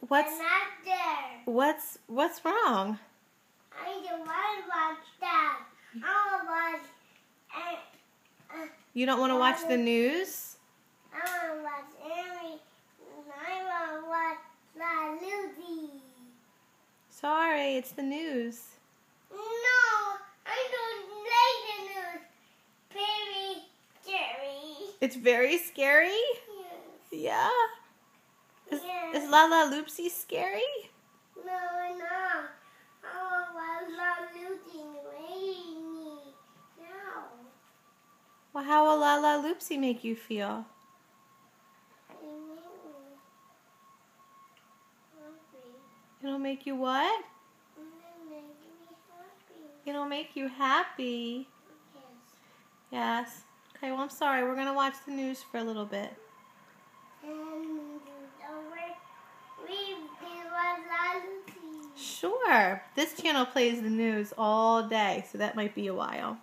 What's They're not there. what's wrong? I don't want to watch that. I want to watch. You don't want to watch the news? I want to watch Amy. I want to watch La Lucy. Sorry, it's the news. No, I don't like the news. Very scary. It's very scary? Yes. Yeah. Yes. Is La La Loopsy scary? No. I want to watch La Lucy rainy. No. Well, how will La La Loopsy make you feel? It'll make you what? It'll make you happy. Yes. Okay, well, I'm sorry. We're going to watch the news for a little bit. Sure. This channel plays the news all day, so that might be a while.